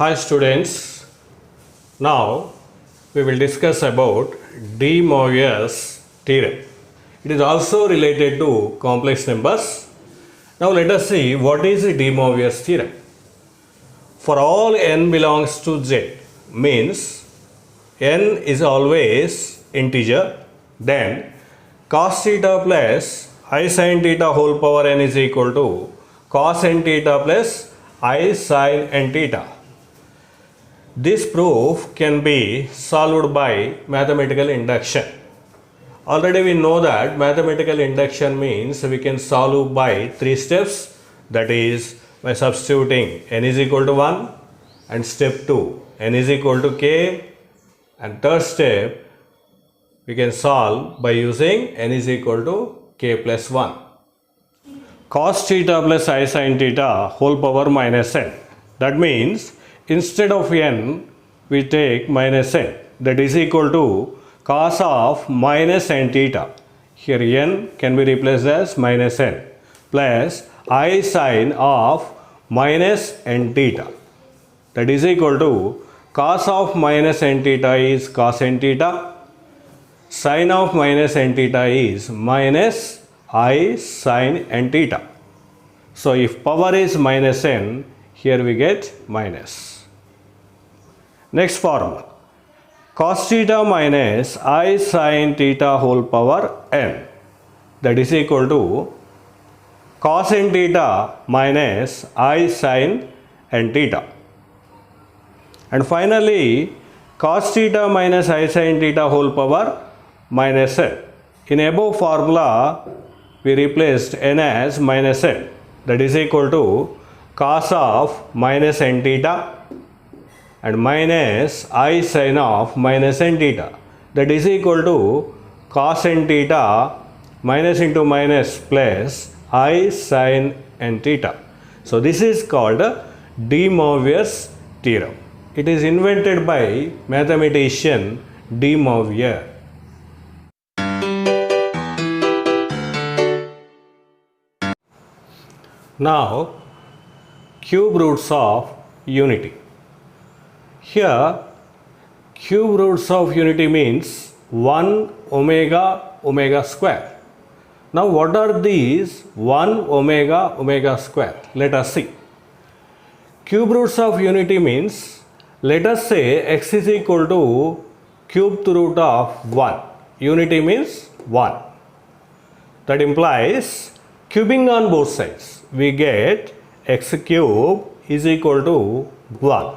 Hi students, now we will discuss about Demoivres theorem. It is also related to complex numbers. Now let us see what is the Demoivres theorem. For all n belongs to Z means n is always integer, then cos theta plus I sin theta whole power n is equal to cos n theta plus I sin n theta. This proof can be solved by mathematical induction. Already we know that mathematical induction means we can solve by 3 steps, that is by substituting n is equal to 1 and step 2 n is equal to k, and third step we can solve by using n is equal to k plus 1. Cos theta plus I sin theta whole power minus n. That means instead of n we take minus n, that is equal to cos of minus n theta. Here n can be replaced as minus n plus I sin of minus n theta, that is equal to cos of minus n theta is cos n theta, sin of minus n theta is minus I sin n theta. So if power is minus n, here we get minus. Next formula, cos theta minus I sin theta whole power n, that is equal to cos n theta minus I sin n theta. And finally, cos theta minus I sin theta whole power minus n. In above formula, we replaced n as minus n, that is equal to cos of minus n theta and minus I sin of minus n theta, that is equal to cos n theta minus into minus plus I sin n theta. So this is called Demoivres theorem. It is invented by mathematician Demoivre. Now, cube roots of unity. Here, cube roots of unity means 1 omega square. Now, what are these 1 omega square? Let us see. Cube roots of unity means, let us say x is equal to cubed root of 1. Unity means 1. That implies cubing on both sides. We get x cube is equal to 1.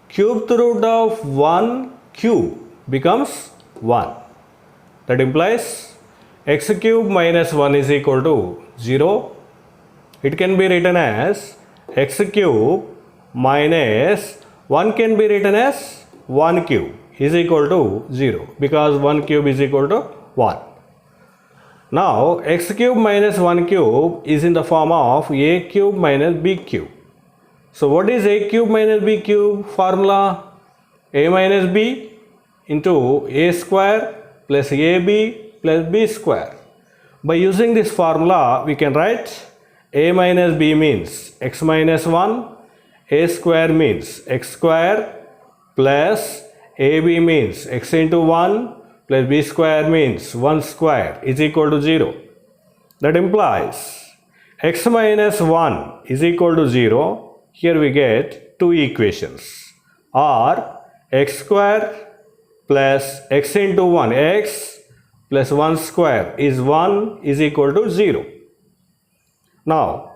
Cubed root of 1 cube becomes 1. That implies x cube minus 1 is equal to 0. It can be written as x cube minus 1 can be written as 1 cube is equal to 0, because 1 cube is equal to 1. Now x cube minus 1 cube is in the form of a cube minus b cube. So what is a cube minus b cube formula? A minus b into a square plus ab plus b square. By using this formula, we can write a minus b means x minus 1, a square means x square, plus ab means x into 1 plus b square means 1 square is equal to 0. That implies x minus 1 is equal to 0. Here we get two equations, or x square plus x into 1, x plus 1 square is 1 is equal to 0. Now,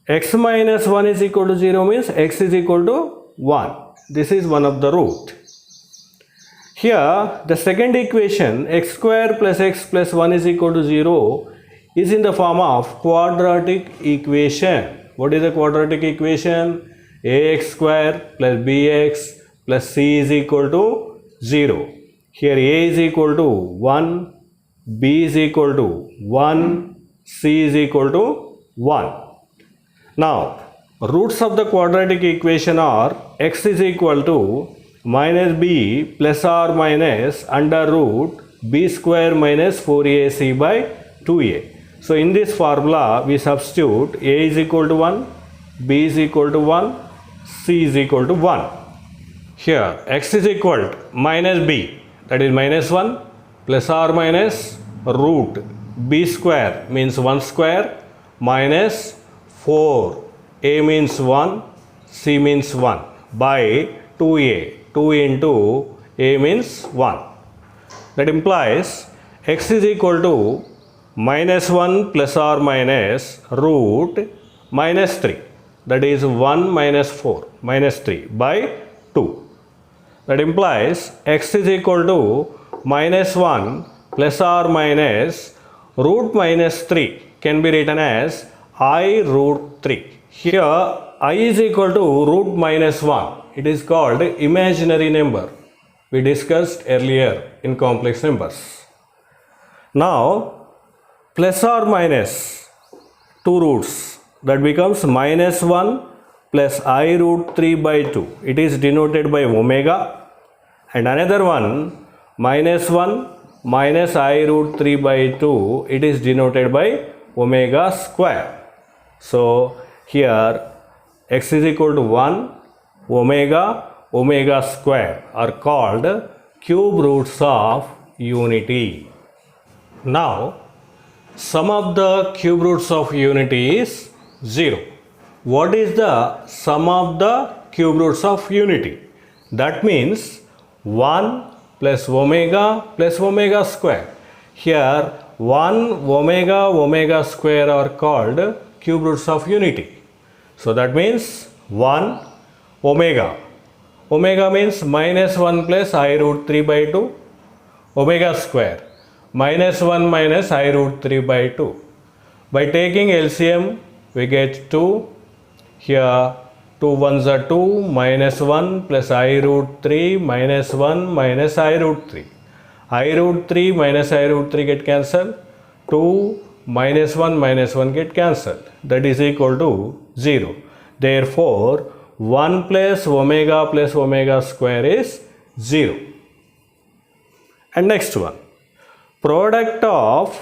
x minus 1 is equal to 0 means x is equal to 1. This is one of the root. Here, the second equation, x square plus x plus 1 is equal to 0, is in the form of quadratic equation. What is the quadratic equation? Ax square plus bx plus c is equal to 0. Here a is equal to 1, b is equal to 1, c is equal to 1. Now, roots of the quadratic equation are x is equal to minus b plus or minus under root b square minus 4ac by 2a. So in this formula we substitute a is equal to 1, b is equal to 1, c is equal to 1. Here x is equal to minus b, that is minus 1 plus or minus root b square means 1 square minus 4, a means 1, c means 1 by 2a, 2 into a means 1. That implies x is equal to minus 1 plus or minus root minus 3, that is 1 minus 4 minus 3 by 2. That implies x is equal to minus 1 plus or minus root minus 3 can be written as I root 3. Here I is equal to root minus 1. It is called imaginary number. We discussed earlier in complex numbers. Now plus or minus two roots, that becomes minus 1 plus I root 3 by 2. It is denoted by omega. And another one minus 1 minus I root 3 by 2. It is denoted by omega square. So here x is equal to 1, omega, omega square are called cube roots of unity. Now sum of the cube roots of unity is 0. What is the sum of the cube roots of unity? That means 1 plus omega square. Here 1 omega omega square are called cube roots of unity. So that means 1 omega. Omega means minus 1 plus I root 3 by 2 omega square minus 1 minus I root 3 by 2. By taking LCM we get 2. Here 2 ones are 2 minus 1 plus I root 3 minus 1 minus I root 3. I root 3 minus I root 3 get cancelled. 2 minus 1 get cancelled. That is equal to 0. Therefore 1 plus omega square is 0. And next one, product of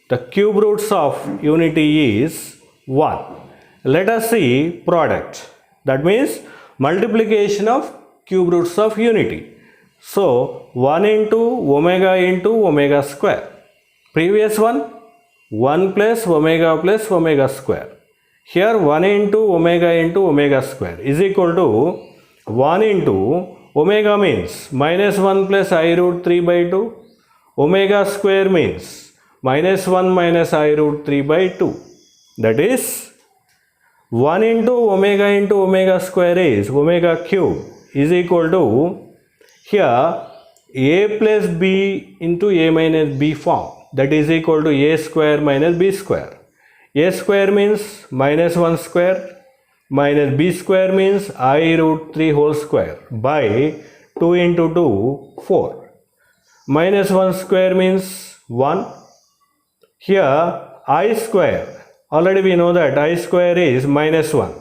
the cube roots of unity is 1. Let us see product. That means multiplication of cube roots of unity. So 1 into omega square. Previous one 1 plus omega square. Here 1 into omega square is equal to 1 into omega means minus 1 plus I root 3 by 2. Omega square means minus 1 minus I root 3 by 2. That is 1 into omega square is omega cube is equal to, here a plus b into a minus b form, that is equal to a square minus b square. A square means minus 1 square minus b square means I root 3 whole square by 2 into 2 4. Minus 1 square means 1. Here I square, already we know that I square is minus 1.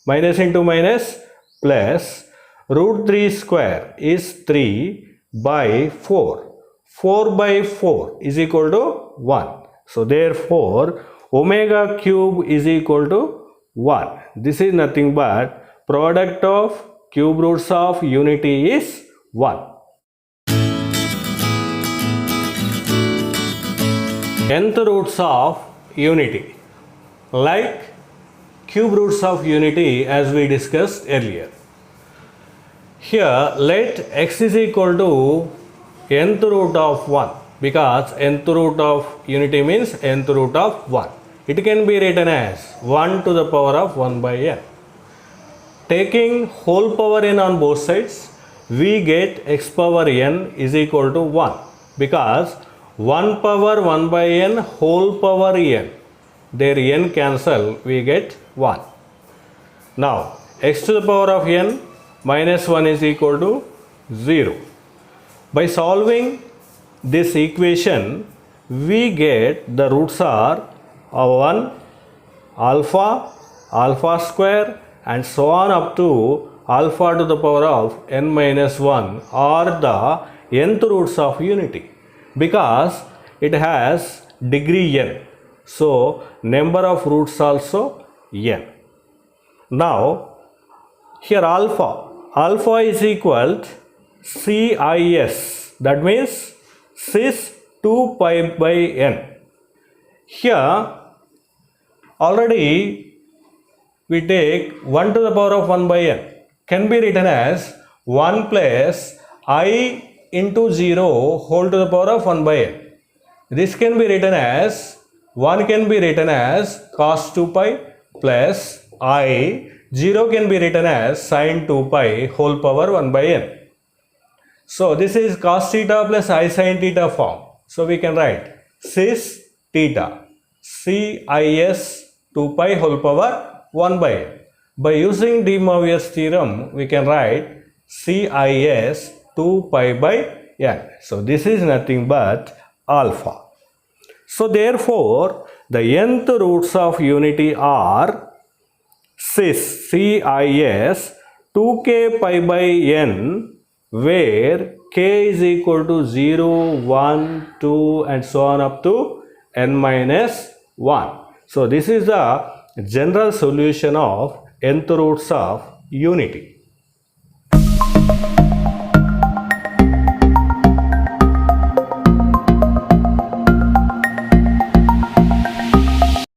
Minus into minus plus root 3 square is 3 by 4. 4 by 4 is equal to 1. So therefore omega cube is equal to 1. This is nothing but product of cube roots of unity is 1. Nth roots of unity, like cube roots of unity as we discussed earlier. Here let x is equal to nth root of 1, because nth root of unity means nth root of 1. It can be written as 1 to the power of 1 by n. Taking whole power n on both sides, we get x power n is equal to 1, because 1 power 1 by n whole power n, their n cancel, we get 1. Now x to the power of n minus 1 is equal to 0. By solving this equation, we get the roots are 1, alpha, alpha square and so on up to alpha to the power of n minus 1 are the nth roots of unity, because it has degree n. So number of roots also n. Now here alpha alpha is equal to CIS, that means cis 2 pi by n. Here already we take 1 to the power of 1 by n, can be written as 1 plus I into 0 whole to the power of 1 by n. This can be written as, 1 can be written as cos 2 pi plus I, 0 can be written as sin 2 pi whole power 1 by n. So this is cos theta plus I sin theta form. So we can write cis theta, CIS 2 pi whole power 1 by n. By using Demoivres theorem, we can write CIS 2 pi by n. So this is nothing but alpha. So therefore, the nth roots of unity are CIS 2k pi by n, where k is equal to 0, 1, 2 and so on up to n minus 1. So this is the general solution of nth roots of unity.